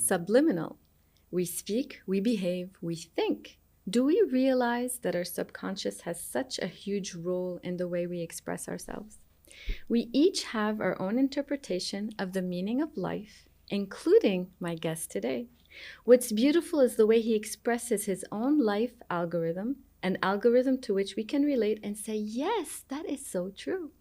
subliminal. We speak, we behave, we think. Do we realize that our subconscious has such a huge role in the way we express ourselves? We each have our own interpretation of the meaning of life, including my guest today. What's beautiful is the way he expresses his own life algorithm, an algorithm to which we can relate and say, yes, that is so true.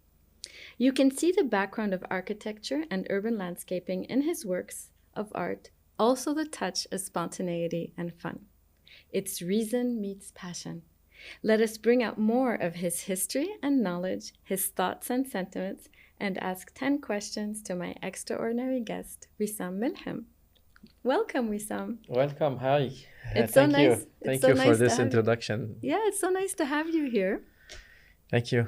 You can see the background of architecture and urban landscaping in his works of art, also the touch of spontaneity and fun. It's reason meets passion. Let us bring out more of his history and knowledge, his thoughts and sentiments, and ask 10 questions to my extraordinary guest, Ouisam Melhem. Welcome, Ouisam. Welcome. Hi. It's so nice. Thank you for this introduction. Yeah, it's so nice to have you here. Thank you.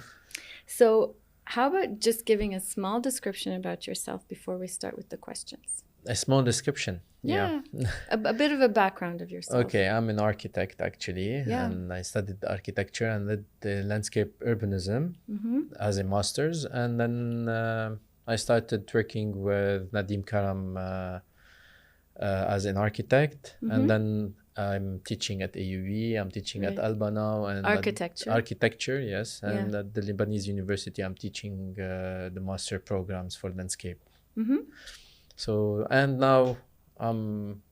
So, how about just giving a small description about yourself before we start with the questions? A small description. Yeah. a bit of a background of yourself. Okay, I'm an architect actually, and I studied architecture and did the landscape urbanism as a master's, and then I started working with Nadim Karam as an architect, and then I'm teaching at AUE, I'm teaching at Alba now, and architecture, yes, and at the Lebanese University I'm teaching the master programs for landscape. So, and now I'm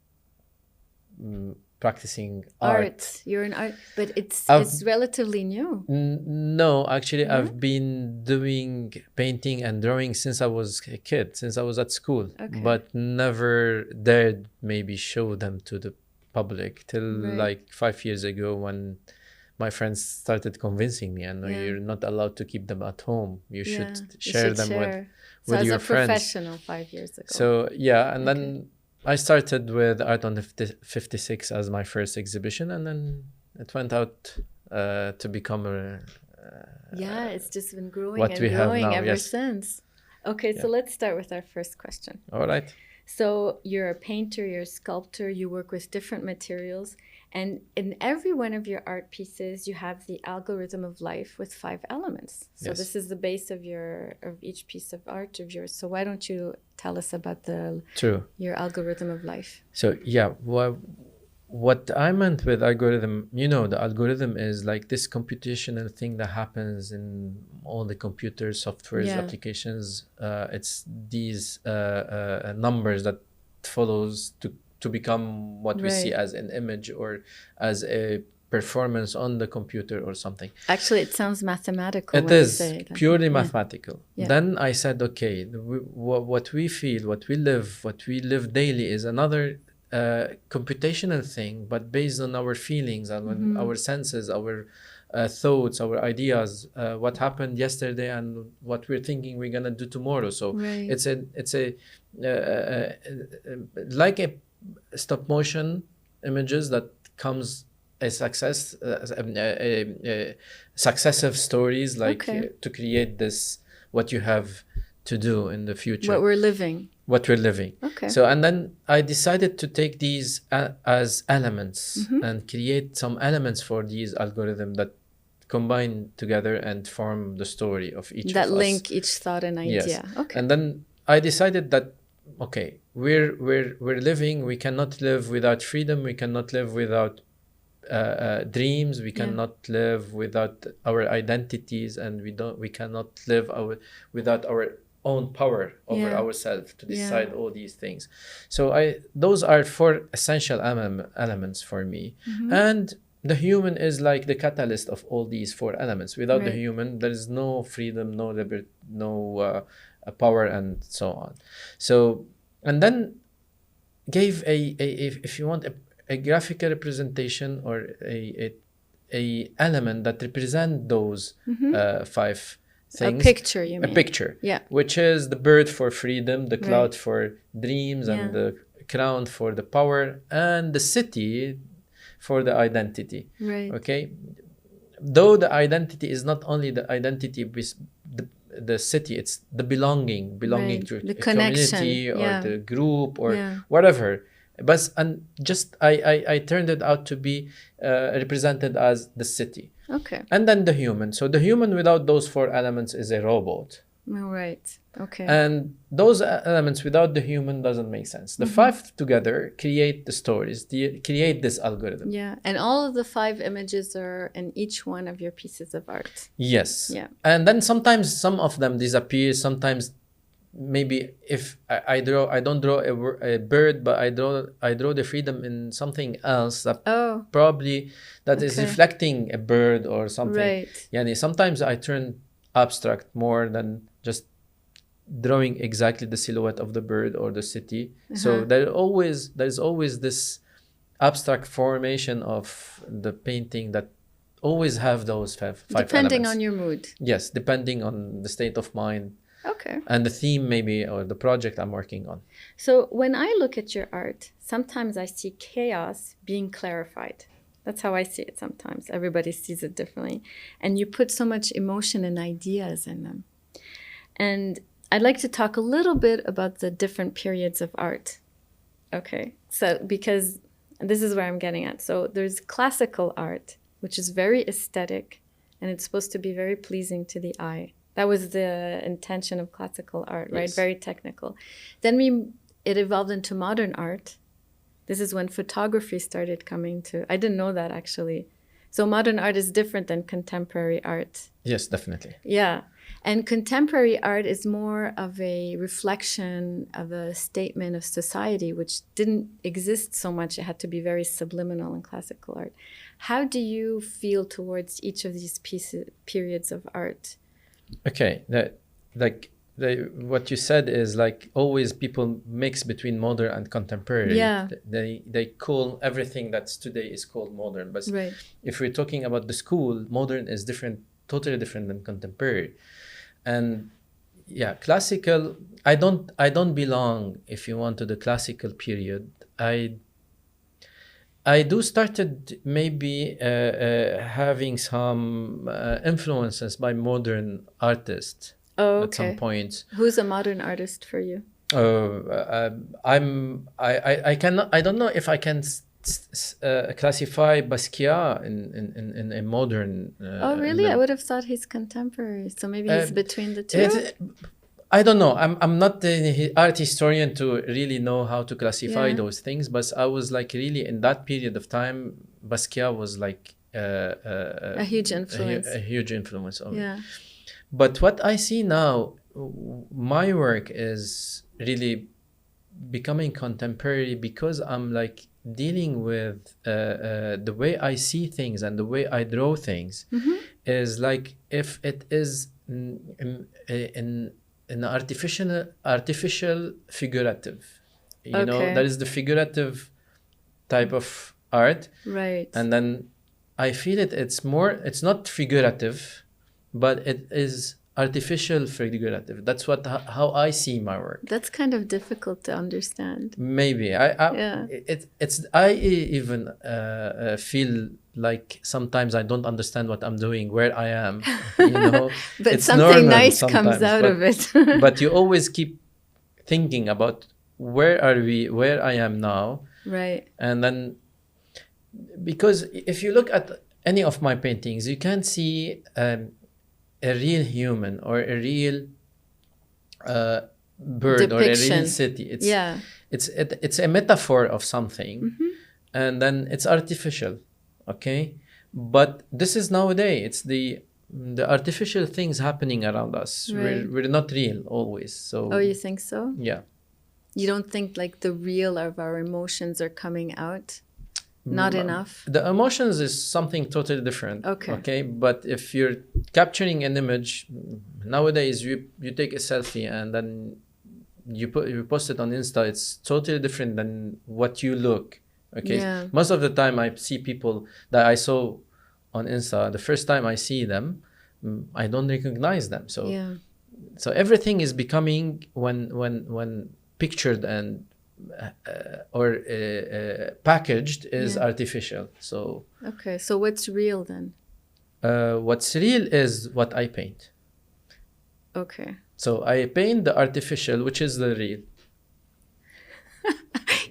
practicing art. You're an art, but it's relatively new. No, actually, I've been doing painting and drawing since I was a kid, since I was at school, but never dared maybe show them to the public till like 5 years ago when my friends started convincing me, and you're not allowed to keep them at home. You should share them with your friends. As a professional 5 years ago. So, and then I started with Art on the 56 as my first exhibition, and then it went out to become it's just been growing and growing ever since. Okay, so let's start with our first question. All right. So you're a painter, you're a sculptor, you work with different materials, and in every one of your art pieces, you have the algorithm of life with 5 elements. So this is the base of each piece of art of yours. So why don't you tell us about your algorithm of life? So what I meant with algorithm, the algorithm is like this computational thing that happens in all the computer softwares, applications. It's these numbers that follows to become what we see as an image or as a performance on the computer or something. Actually, it sounds mathematical. It is purely mathematical. Then I said, okay, what we feel, what we live daily is another computational thing, but based on our feelings and our senses, our thoughts, our ideas, what happened yesterday and what we're thinking we're gonna do tomorrow. So it's a like a stop motion images that comes a successive stories, like to create this what you have to do in the future, what we're living. Okay. So, and then I decided to take these as elements and create some elements for these algorithms that combine together and form the story of each of us. That link each thought and idea. Yes. Okay. And then I decided that, we're living, we cannot live without freedom, we cannot live without dreams, we cannot live without our identities, and we cannot live without our own power over ourselves to decide all these things. So those are 4 essential elements for me, and the human is like the catalyst of all these 4 elements. Without the human, there is no freedom, no liberty, no power, and so on. So, and then gave if you want a graphical representation or a element that represent those 5 things. A picture, you mean? A picture, which is the bird for freedom, the cloud for dreams, and the crown for the power, and the city for the identity. Okay, though the identity is not only the identity with the city, it's the belonging to the a connection, community or the group or whatever. But I turned it out to be represented as the city. Okay. And then the human. So the human without those 4 elements is a robot. Right. Okay. And those elements without the human doesn't make sense. The five together create the stories, create this algorithm. Yeah. And all of the 5 images are in each one of your pieces of art. Yes. Yeah. And then sometimes some of them disappear. Sometimes maybe if I don't draw a bird, but I draw the freedom in something else that probably that is reflecting a bird or something. Right. Yani sometimes I turn abstract more than just drawing exactly the silhouette of the bird or the city. So there's always this abstract formation of the painting that always have those five depending elements. On your mood. Yes, depending on the state of mind. Okay. And the theme maybe, or the project I'm working on. So when I look at your art, sometimes I see chaos being clarified. That's how I see it sometimes. Everybody sees it differently. And you put so much emotion and ideas in them. And I'd like to talk a little bit about the different periods of art. Okay. So because this is where I'm getting at. So there's classical art, which is very aesthetic, and it's supposed to be very pleasing to the eye. That was the intention of classical art, right? Yes. Very technical. Then it evolved into modern art. This is when photography started coming to... I didn't know that, actually. So modern art is different than contemporary art. Yes, definitely. Yeah. And contemporary art is more of a reflection of a statement of society, which didn't exist so much. It had to be very subliminal in classical art. How do you feel towards each of these periods of art? Okay, what you said is like always people mix between modern and contemporary. Yeah. They call everything that's today is called modern. But right. If we're talking about the school, modern is different, totally different than contemporary. And yeah, classical, I don't belong, if you want, to the classical period. I do started maybe having some influences by modern artists at some point. Who's a modern artist for you? I don't know if I can classify Basquiat in a modern. Oh really? I would have thought he's contemporary. So maybe he's between the two. I don't know. I'm not the art historian to really know how to classify those things, but I was like really in that period of time, Basquiat was like a huge influence. A huge influence on me. But what I see now, my work is really becoming contemporary because I'm like dealing with the way I see things and the way I draw things is like if it is in an artificial figurative, you know, that is the figurative type of art, right? And then I feel it's not figurative, but it is artificial figurative. That's how I see my work. That's kind of difficult to understand. Maybe I even feel like sometimes I don't understand what I'm doing, where I am, you know. But it's something nice comes out of it. But you always keep thinking about where I am now, right? And then because if you look at any of my paintings, you can see a real human or a real bird or a real city. It's a metaphor of something, and then it's artificial. Okay, but this is nowadays. It's the artificial things happening around us. Right. We're not real always. So. Oh, you think so? Yeah. You don't think like the real of our emotions are coming out? Not enough? The emotions is something totally different. Okay. But if you're capturing an image, nowadays you take a selfie and then you post it on Insta. It's totally different than what you look. Okay. Yeah. Most of the time I see people that I saw on Insta, the first time I see them, I don't recognize them. So everything is becoming when pictured and or packaged is artificial. So okay, so what's real then? What's real is what I paint. Okay. So I paint the artificial, which is the real.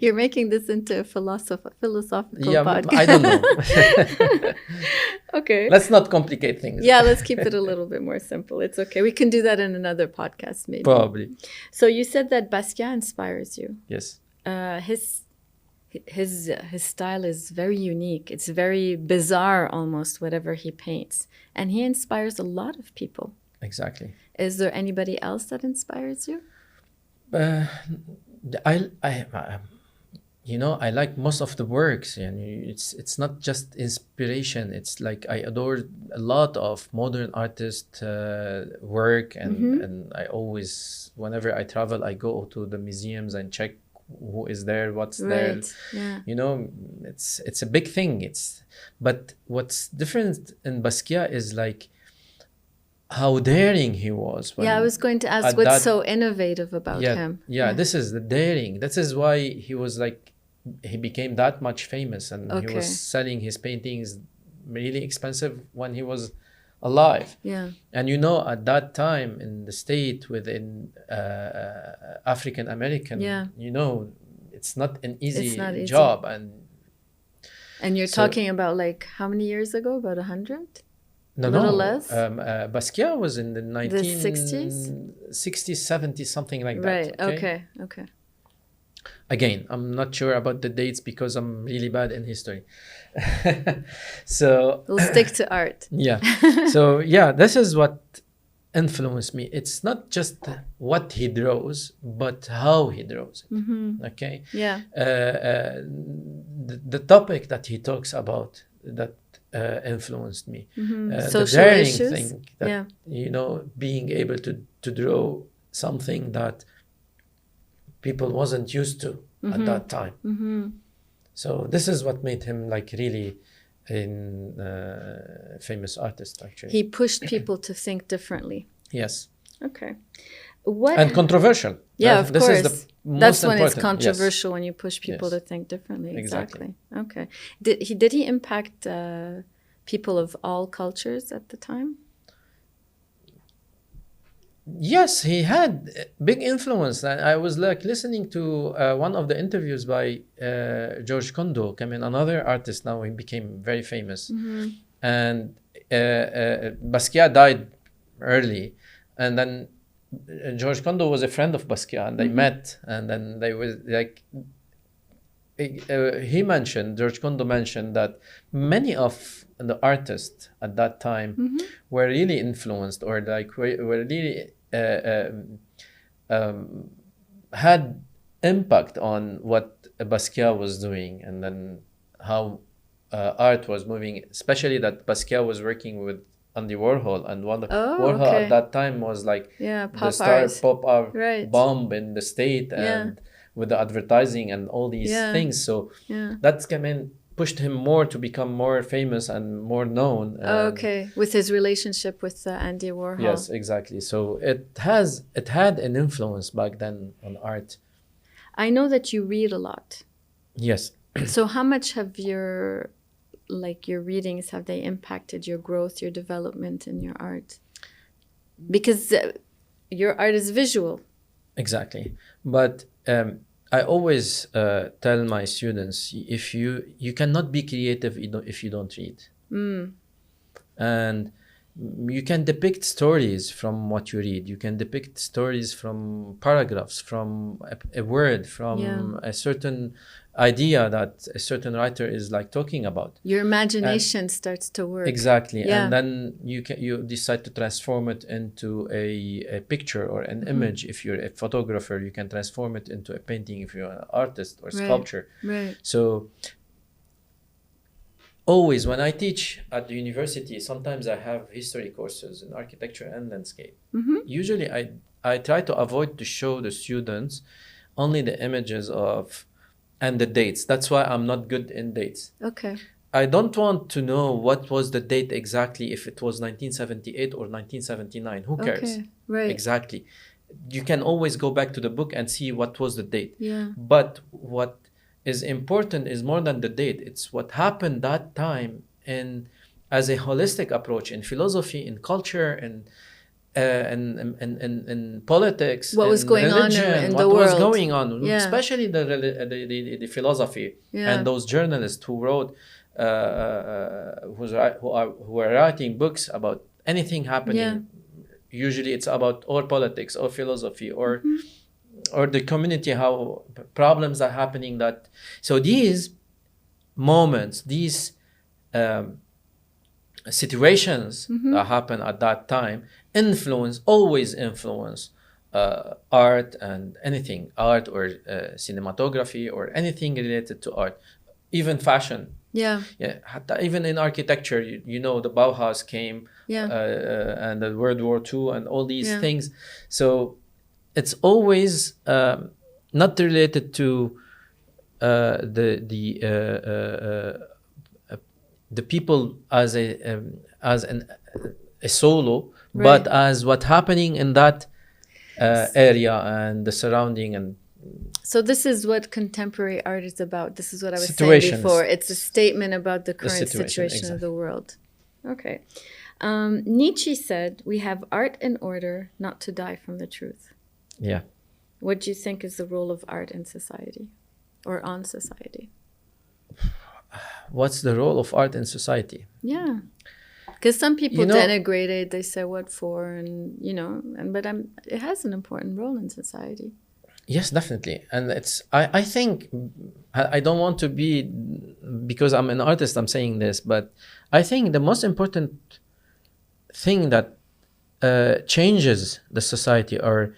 You're making this into a philosophical Yeah, podcast. I don't know. Okay. Let's not complicate things. Yeah, let's keep it a little bit more simple. It's okay. We can do that in another podcast, maybe. Probably. So you said that Basquiat inspires you. Yes. His style is very unique. It's very bizarre, almost, whatever he paints, and he inspires a lot of people. Exactly. Is there anybody else that inspires you? I like most of the works, and it's not just inspiration. It's like I adore a lot of modern artist work, and I always, whenever I travel, I go to the museums and check who is there, what's there. Yeah. It's a big thing. But what's different in Basquiat is like how daring he was. I was going to ask what's so innovative about him. Yeah, this is the daring. This is why he became that much famous, and he was selling his paintings really expensive when he was alive. Yeah. And at that time in the state within African American, it's not an easy job. And you're talking about like how many years ago? About 100? No, little less? Basquiat was in the 60s? 60s, 70s, something like that. Right, okay. Again, I'm not sure about the dates because I'm really bad in history. So we'll stick to art. Yeah. So this is what influenced me. It's not just what he draws, but how he draws it. Mm-hmm. Okay. Yeah. The topic that he talks about that influenced me. Mm-hmm. The Social daring issues. thing that being able to draw something that people wasn't used to at that time. Mm-hmm. So this is what made him like really famous artist, actually. He pushed people to think differently. Yes. Okay. And controversial. Yeah, of this course. Is the most That's when important. it's controversial, when you push people to think differently. Exactly. Okay. Did he impact people of all cultures at the time? Yes, he had big influence. And I was like listening to one of the interviews by George Kondo, another artist. Now he became very famous. Mm-hmm. And Basquiat died early. And then George Kondo was a friend of Basquiat, and they met. And then they was like, George Kondo mentioned that many of the artists at that time were really influenced, or like were really had impact on what Basquiat was doing, and then how art was moving, especially that Basquiat was working with Andy Warhol, and Warhol at that time was like the star pop art bomb in the state, and with the advertising and all these things. So that's pushed him more to become more famous and more known. With his relationship with Andy Warhol. Yes, exactly. So it had an influence back then on art. I know that you read a lot. Yes. So how much have your readings, have they impacted your growth, your development in your art? Because your art is visual. Exactly. But I always tell my students, if you cannot be creative if you don't read. And you can depict stories from what you read. You can depict stories from paragraphs, from a word, from a certain idea that a certain writer is like talking about. Your imagination starts to work. Exactly. And then you decide to transform it into a picture or an image. If you're a photographer, you can transform it into a painting if you're an artist or sculpture. Right. So always when I teach at the university, sometimes I have history courses in architecture and landscape. Usually I try to avoid to show the students only the images and the dates. That's why I'm not good in dates. Okay. I don't want to know what was the date exactly, if it was 1978 or 1979. Who cares? Okay. Right. Exactly. You can always go back to the book and see what was the date. Yeah. But what is important is more than the date. It's what happened that time as a holistic approach in philosophy, in culture, and in politics, what was in going religion, on in what the was world. going on, Yeah. especially the philosophy, Yeah. and those journalists who wrote, who are writing books about anything happening. Yeah. Usually, it's about or politics or philosophy or the community, how problems are happening. So these moments, these situations that happen at that time always influence art and anything, art or cinematography or anything related to art, even fashion. Yeah. Even in architecture, the Bauhaus came, and the World War II and all these things. So it's always not related to the people as a solo, but as what happening in that area and the surrounding. And so this is what contemporary art is about. This is what I was saying before. It's a statement about the current situation of the world. Okay. Nietzsche said, "We have art in order not to die from the truth." Yeah. What do you think is the role of art in society or on society? What's the role of art in society? Yeah. Because some people denigrate it. They say, what for? And, but it has an important role in society. Yes, definitely. And I think, I don't want to be, because I'm an artist, I'm saying this, but I think the most important thing that changes the society or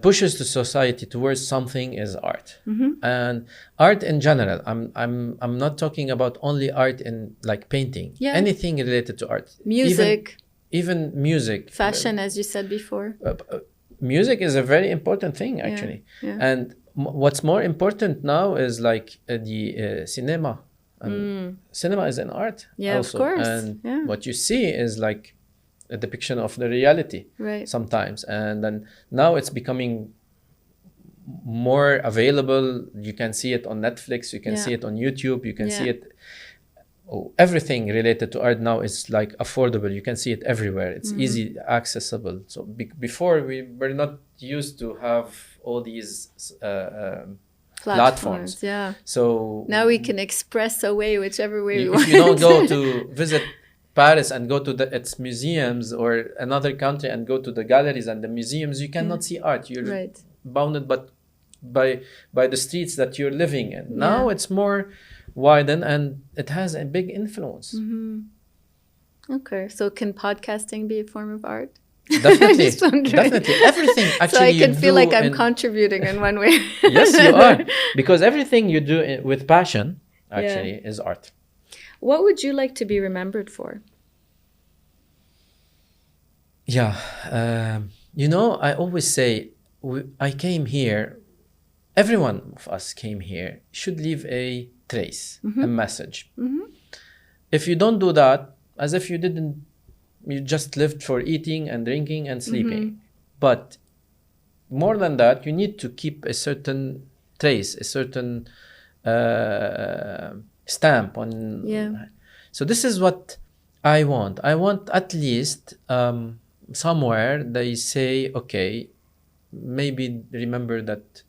pushes the society towards something is art. And art in general. I'm not talking about only art in like painting. Yeah. Anything related to art. Music. Even music. Fashion, as you said before. Music is a very important thing, actually. Yeah. And what's more important now is like the cinema. And cinema is an art also. Of course. And what you see is like a depiction of the reality sometimes. And then now it's becoming more available. You can see it on Netflix, you can see it on YouTube, you can see it. Everything related to art now is like affordable. You can see it everywhere. It's easy accessible. So before we were not used to have all these platforms. Yeah. So now we can express away whichever way we want. If you don't go to visit Paris and go to its museums, or another country and go to the galleries and the museums, you cannot see art. You're bounded but by the streets that you're living in. Now it's more widened and it has a big influence. Okay, so can podcasting be a form of art? Definitely. Definitely. Everything actually. So I can feel like I'm contributing in one way. Yes, you are. Because everything you do with passion actually is art. What would you like to be remembered for? Yeah. I always say, I came here, every one of us came here, should leave a trace, a message. If you don't do that, as if you just lived for eating and drinking and sleeping. But more than that, you need to keep a certain trace, a certain stamp on. So this is what I want. I want at least somewhere they say, okay, maybe remember that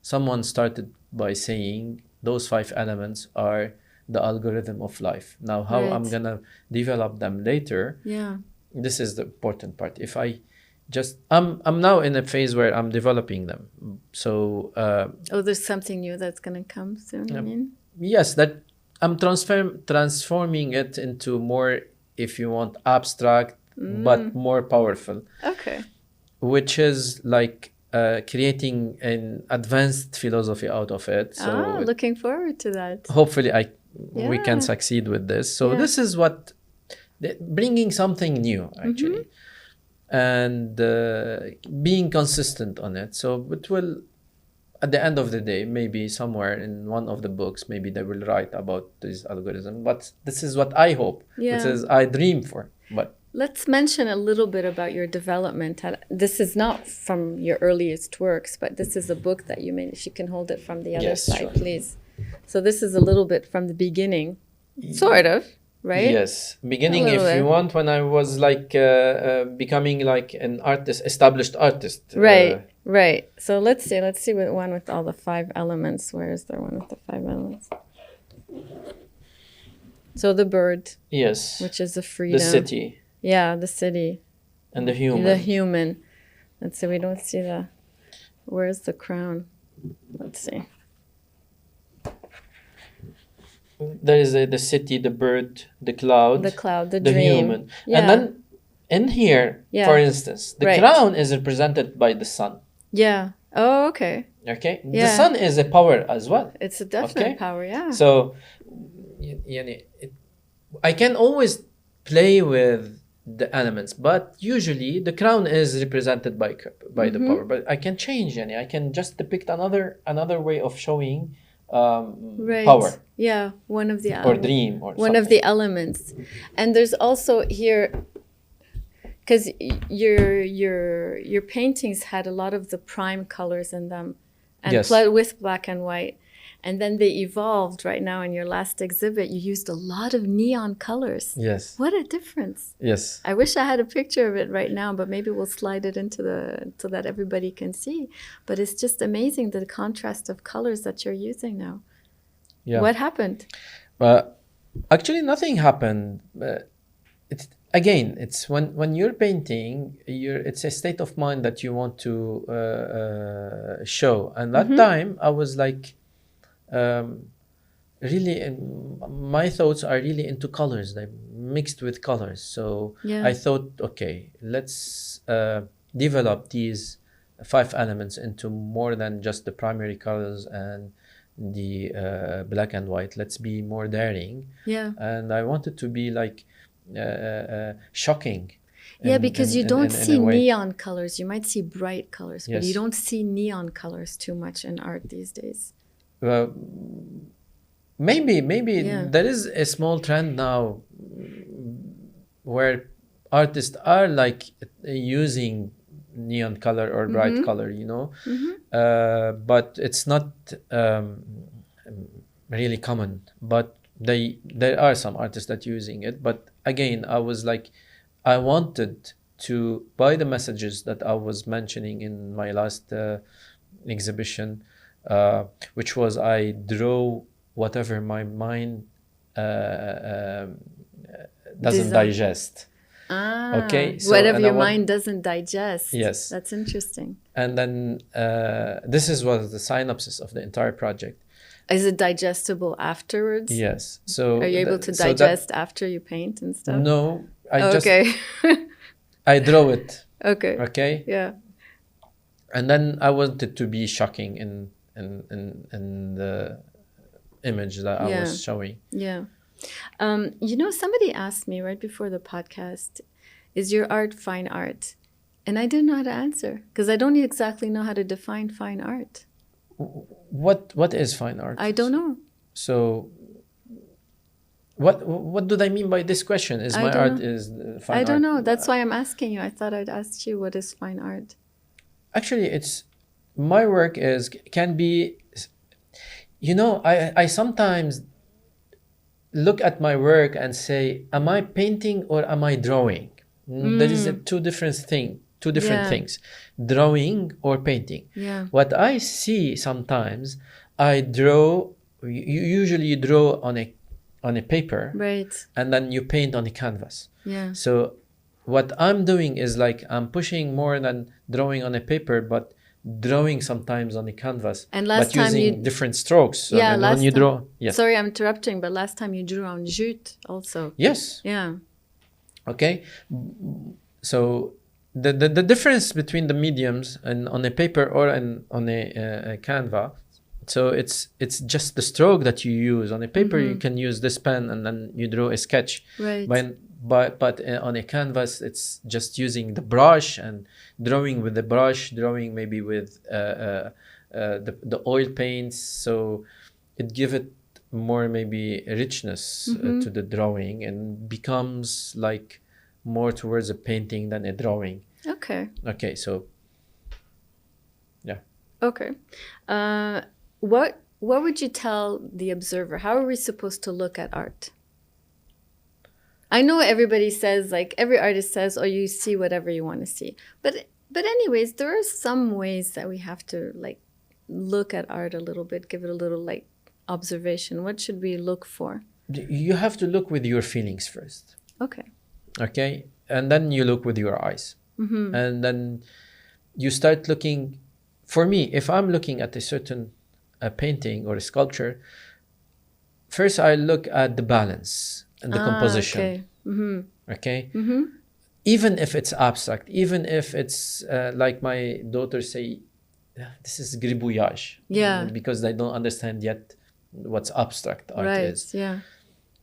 someone started by saying those 5 elements are the algorithm of life. Now, how I'm gonna develop them later, this is the important part. If I just, I'm now in a phase where I'm developing them. So there's something new that's gonna come soon, I mean? Yes, that I'm transforming it into more, if you want, abstract, but more powerful. Okay. Which is like creating an advanced philosophy out of it. So looking forward to that. Hopefully we can succeed with this. So this is what, bringing something new actually, and being consistent on it. So it will, at the end of the day, maybe somewhere in one of the books, maybe they will write about this algorithm. But this is what I hope. This is I dream for. But let's mention a little bit about your development. This is not from your earliest works, but this is a book that you made. If you can hold it from the other side, please. So this is a little bit from the beginning, sort of. right? Yes, beginning, little if you bit. want, when I was like becoming like an artist, established artist. Right. So let's see what one with all the 5 elements. Where is there one with the 5 elements? So the bird, Yes. which is the freedom. The city. Yeah, the city. And the human. The human. Let's see, we don't see the, where's the crown? Let's see. There is the city, the bird, the cloud. The cloud, the dream. Human. Yeah. And then in here, for instance, the crown is represented by the sun. Yeah. Oh, okay. Okay. Yeah. The sun is a power as well. It's a definite power, yeah. So, I can always play with the elements, but usually the crown is represented by the power. But I can change, I can just depict another way of showing power. Yeah, one of the or dream or one of the elements. And there's also here, because your paintings had a lot of the prime colors in them, and with black and white. And then they evolved. Right now in your last exhibit, you used a lot of neon colors. Yes. What a difference. Yes. I wish I had a picture of it right now, but maybe we'll slide it into so that everybody can see. But it's just amazing, the contrast of colors that you're using now. Yeah. What happened? Actually, nothing happened. It's when you're painting, it's a state of mind that you want to show. And that time, I was like, really, my thoughts are really into colors. They're mixed with colors. So I thought, okay, let's develop these 5 elements into more than just the primary colors and the black and white. Let's be more daring. Yeah. And I wanted to be like shocking. Because you don't see neon colors. You might see bright colors, but you don't see neon colors too much in art these days. Maybe there is a small trend now where artists are like using neon color or bright color, but it's not really common. But there are some artists that using it. But again, I was like, I wanted to, by the messages that I was mentioning in my last exhibition, which was I draw whatever my mind doesn't digest. Okay. So, whatever your mind doesn't digest. Yes. That's interesting. And then this was the synopsis of the entire project. Is it digestible afterwards? Yes. So are you able to digest after you paint and stuff? No. I draw it. Okay. Okay. Yeah. And then I wanted to be shocking in the image that I was showing. Yeah. Somebody asked me right before the podcast, is your art fine art? And I didn't know how to answer because I don't exactly know how to define fine art. What is fine art? I don't know. So what do they mean by this question? Is my art is fine art? I don't know. That's why I'm asking you. I thought I'd ask you, what is fine art? Actually, my work can be, I sometimes look at my work and say, am I painting or am I drawing? There is two different things, drawing or painting. Yeah. What I see sometimes, I draw, usually you draw on a paper, right, and then you paint on a canvas. Yeah. So what I'm doing is like I'm pushing more than drawing on a paper, but drawing sometimes on a canvas, and but using different strokes. So when you draw. Yes. Sorry, I'm interrupting, but last time you drew on jute also. Yes. Yeah. Okay. So the difference between the mediums and on a paper or on a canvas. So it's just the stroke that you use. On a paper, you can use this pen and then you draw a sketch. Right. But on a canvas, it's just using the brush and drawing with the brush, drawing maybe with the oil paints. So it gives it more maybe richness to the drawing and becomes like more towards a painting than a drawing. Okay. Okay. So yeah. Okay. What would you tell the observer? How are we supposed to look at art? I know everybody says, like every artist says, oh, you see whatever you want to see. But anyways, there are some ways that we have to like look at art a little bit, give it a little like observation. What should we look for? You have to look with your feelings first. Okay. Okay. And then you look with your eyes. Mm-hmm. And then you start looking. For me, if I'm looking at a certain painting or a sculpture, first I look at the balance and the composition. Okay. Mm-hmm. Okay. Mm-hmm. Even if it's abstract, even if it's like my daughters say, this is gribouillage. Yeah. Because they don't understand yet what's abstract art Right. is. Yeah.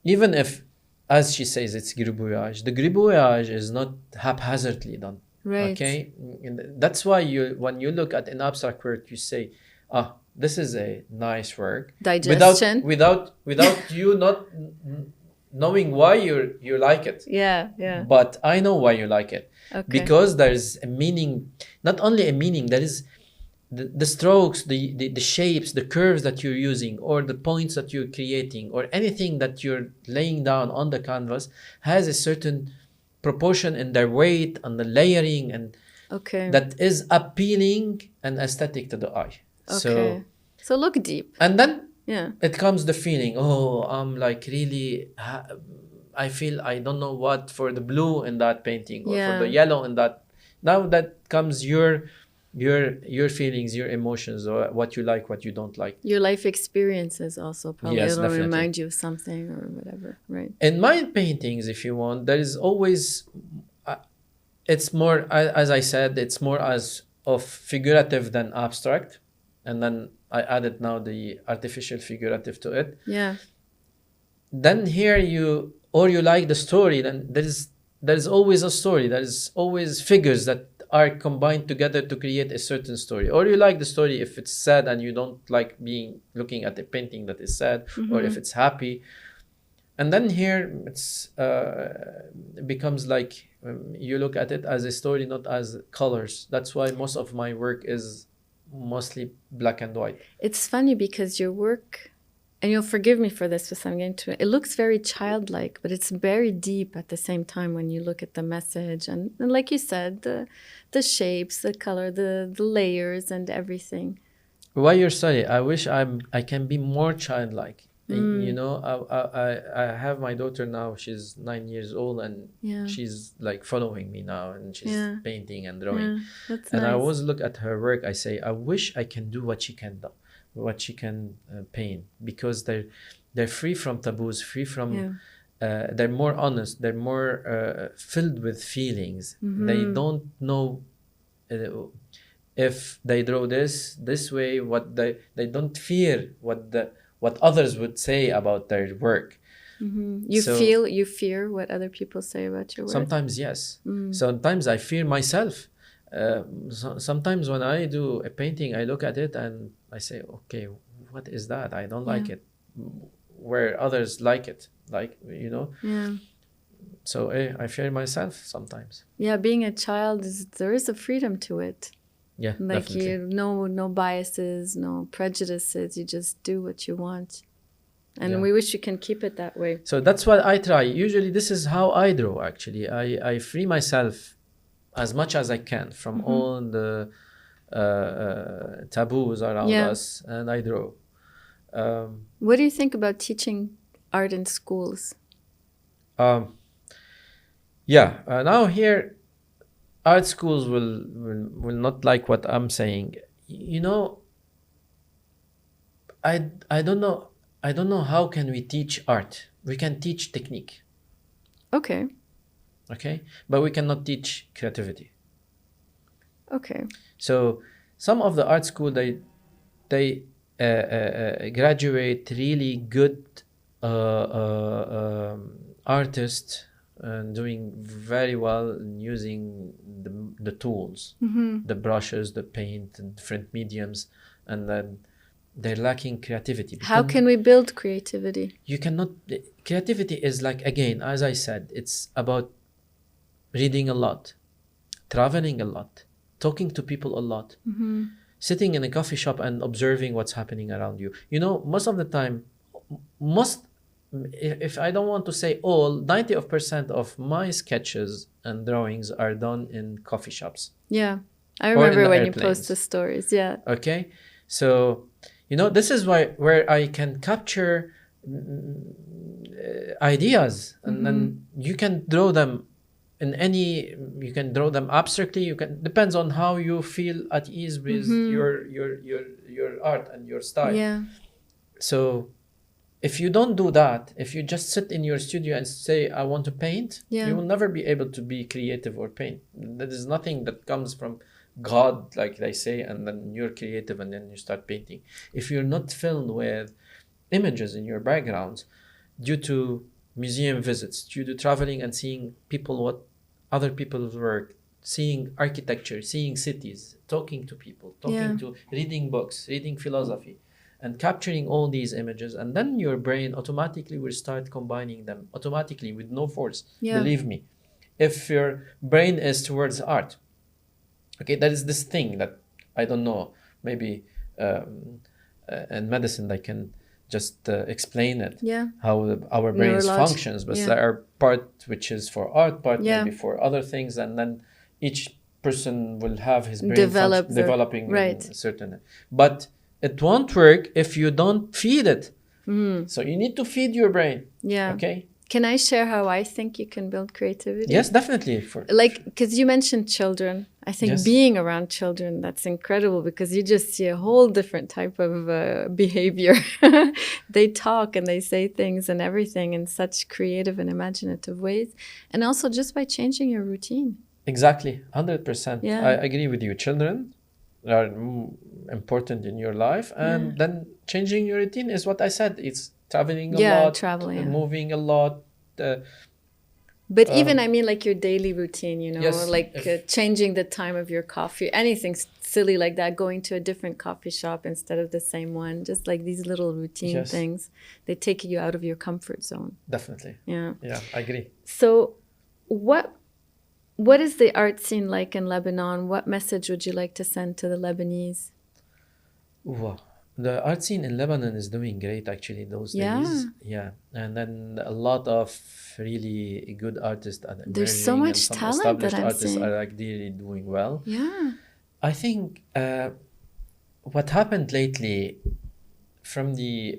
Even if, as she says, it's gribouillage, the gribouillage is not haphazardly done. Right. Okay. And that's why when you look at an abstract work, you say, this is a nice work. Digestion. Without you not knowing why you like it. Yeah. Yeah. But I know why you like it. Okay. Because there's a meaning, not only a meaning, there is the strokes, the shapes, the curves that you're using, or the points that you're creating, or anything that you're laying down on the canvas has a certain proportion in their weight and the layering, and Okay. that is appealing and aesthetic to the eye. Okay. So look deep. And then Yeah. it comes the feeling, I'm like really, I feel I don't know what for the blue in that painting, or for the yellow in that. Now that comes your feelings, your emotions, or what you like, what you don't like. Your life experiences also probably Yes, it'll definitely. remind you of something or whatever, right? In my paintings, if you want, there is always, it's more, as I said, it's more as of figurative than abstract. And then I added now the artificial figurative to it. Yeah. Then here you like the story, then there is always a story. There is always figures that are combined together to create a certain story. Or you like the story if it's sad and you don't like looking at a painting that is sad, or if it's happy. And then here it becomes like you look at it as a story, not as colors. That's why most of my work is mostly black and white. It's funny because your work, and you'll forgive me for this because I'm getting to it, it looks very childlike, but it's very deep at the same time when you look at the message. And like you said, the shapes, the color, the layers and everything. Why you're sorry, I wish I can be more childlike. You know, I have my daughter now, she's 9 years old, and she's like following me now, and she's painting and drawing. Yeah, that's and nice. I always look at her work, I say, I wish I can do what she can do, what she can paint, because they're free from taboos, free from they're more honest, they're more filled with feelings. They don't know if they draw this way, what they don't fear what others would say about their work. You fear what other people say about your work? Sometimes, yes. Sometimes I fear myself. Sometimes when I do a painting, I look at it and I say, okay, what is that? I don't like it. Where others like it, like, you know. Yeah. So I fear myself sometimes. Yeah, being a child, there is a freedom to it. Yeah, like definitely. no biases, no prejudices. You just do what you want, and we wish you can keep it that way. So that's what I try. Usually, this is how I draw. Actually, I free myself as much as I can from all the taboos around us, and I draw. What do you think about teaching art in schools? Now here, art schools will not like what I'm saying. You know, I don't know how can we teach art. We can teach technique. Okay, but we cannot teach creativity. Okay. So some of the art school they graduate really good artists and doing very well in using the tools, the brushes, the paint, and different mediums, and then they're lacking creativity. How can we build creativity? You cannot. Creativity is like, again, as I said, it's about reading a lot, traveling a lot, talking to people a lot, sitting in a coffee shop and observing what's happening around you. You know, most of the time, if I don't want to say all, 90% of my sketches and drawings are done in coffee shops. Yeah. I Or in remember the when you post airplanes. the stories. Yeah. Okay, so this is where I can capture ideas, and then you can draw them you can draw them abstractly. You can, depends on how you feel at ease with your art and your style. Yeah. So if you don't do that, if you just sit in your studio and say, I want to paint, Yeah. you will never be able to be creative or paint. There is nothing that comes from God, like they say, and then you're creative and then you start painting. If you're not filled with images in your backgrounds due to museum visits, due to traveling and seeing what other people's work, seeing architecture, seeing cities, talking to people, reading books, reading philosophy, and capturing all these images, and then your brain automatically will start combining them automatically with no force. Believe me, if your brain is towards art, okay, that is this thing that I don't know, maybe in medicine they can just explain it, how our brains functions, but there are part which is for art, part maybe for other things, and then each person will have his brain developing certain, but it won't work if you don't feed it. So you need to feed your brain. Okay. Can I share how I think you can build creativity? Yes, definitely. Because you mentioned children. I think being around children, that's incredible, because you just see a whole different type of behavior. They talk and they say things and everything in such creative and imaginative ways. And also just by changing your routine. Exactly, 100%. I agree with you. Children are important in your life. And then changing your routine is what I said. It's traveling a lot, moving a lot. But even, I mean, like your daily routine, changing the time of your coffee, anything silly like that, going to a different coffee shop instead of the same one, just like these little routine things, they take you out of your comfort zone. Definitely. Yeah, I agree. So what is the art scene like in Lebanon? What message would you like to send to the Lebanese? Wow. The art scene in Lebanon is doing great actually those days. Yeah. And then a lot of really good artists are emerging. There's so much and some talent established that I'm artists seeing. are like really doing well. Yeah. I think what happened lately from the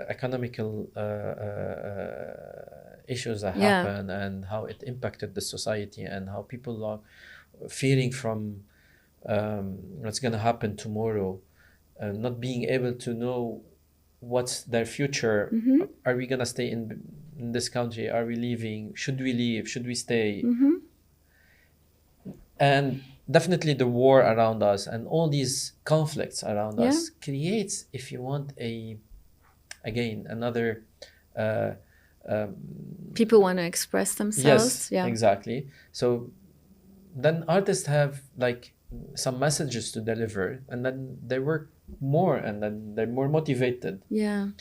economical issues that happen and how it impacted the society and how people are fearing from what's going to happen tomorrow. Not being able to know what's their future. Are we gonna stay in this country? Are we leaving? Should we leave? Should we stay? And definitely the war around us and all these conflicts around us creates, if you want, another people want to express themselves. Yes, exactly. So then artists have like some messages to deliver, and then they work more, and then they're more motivated. And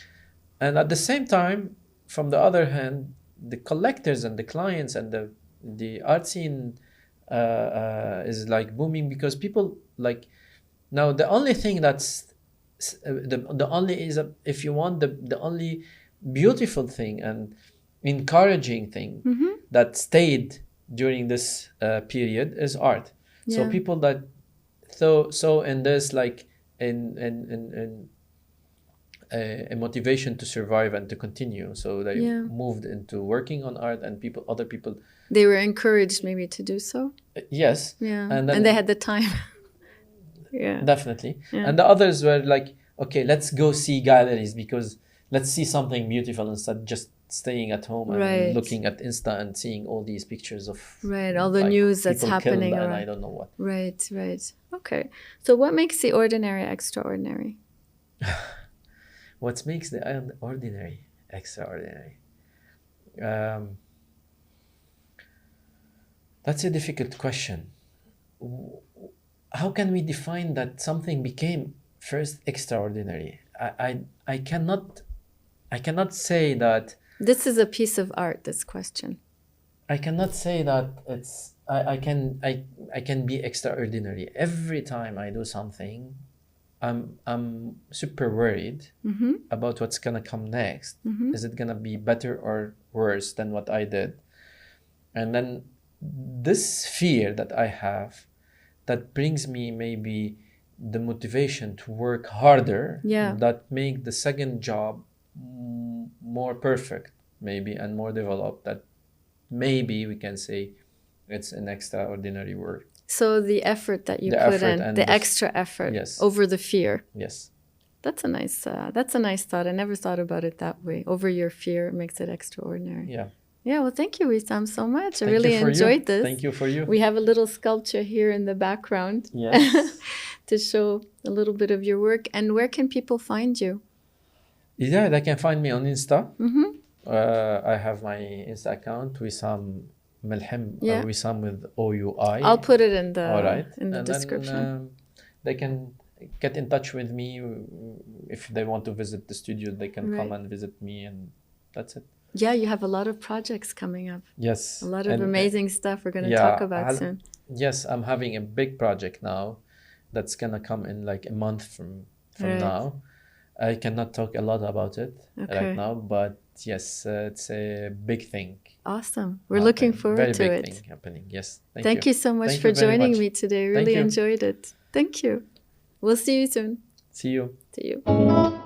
at the same time, from the other hand, the collectors and the clients and the art scene is like booming, because people like now the only thing that's the only is if you want the only beautiful thing and encouraging thing that stayed during this period is art. So people that so in this like in a motivation to survive and to continue, so they moved into working on art, and other people they were encouraged maybe to do so. And they had the time. Definitely. And the others were like, okay, let's go see galleries, because let's see something beautiful instead just staying at home and looking at Insta and seeing all these pictures of all the news that's happening and I don't know what. Right. Okay. So what makes the ordinary extraordinary? What makes the ordinary extraordinary? That's a difficult question. How can we define that something became first extraordinary? I cannot say that. This is a piece of art, this question. I cannot say that it's I can be extraordinary. Every time I do something, I'm super worried about what's gonna come next. Is it gonna be better or worse than what I did? And then this fear that I have, that brings me maybe the motivation to work harder, that make the second job more perfect, maybe, and more developed, that maybe we can say it's an extraordinary work. So the effort that you put in, the extra effort, over the fear. Yes. That's a nice thought. I never thought about it that way. Over your fear makes it extraordinary. Yeah. Yeah, well, thank you, Ouisam, so much. I really enjoyed this. Thank you for you. We have a little sculpture here in the background to show a little bit of your work. And where can people find you? Yeah, they can find me on Insta. I have my Insta account, Ouisam Melhem, Ouisam with O-U-I. I'll put it in the description. Then, they can get in touch with me if they want to visit the studio. They can come and visit me, and that's it. Yeah, you have a lot of projects coming up. Yes. A lot of amazing stuff we're going to talk about soon. Yes, I'm having a big project now that's going to come in like a month from now. I cannot talk a lot about it right now, but yes, it's a big thing. Awesome. We're looking forward to it. Very big thing happening. Yes. Thank you so much for joining me today. Really enjoyed it. Thank you. We'll see you soon. See you. See you.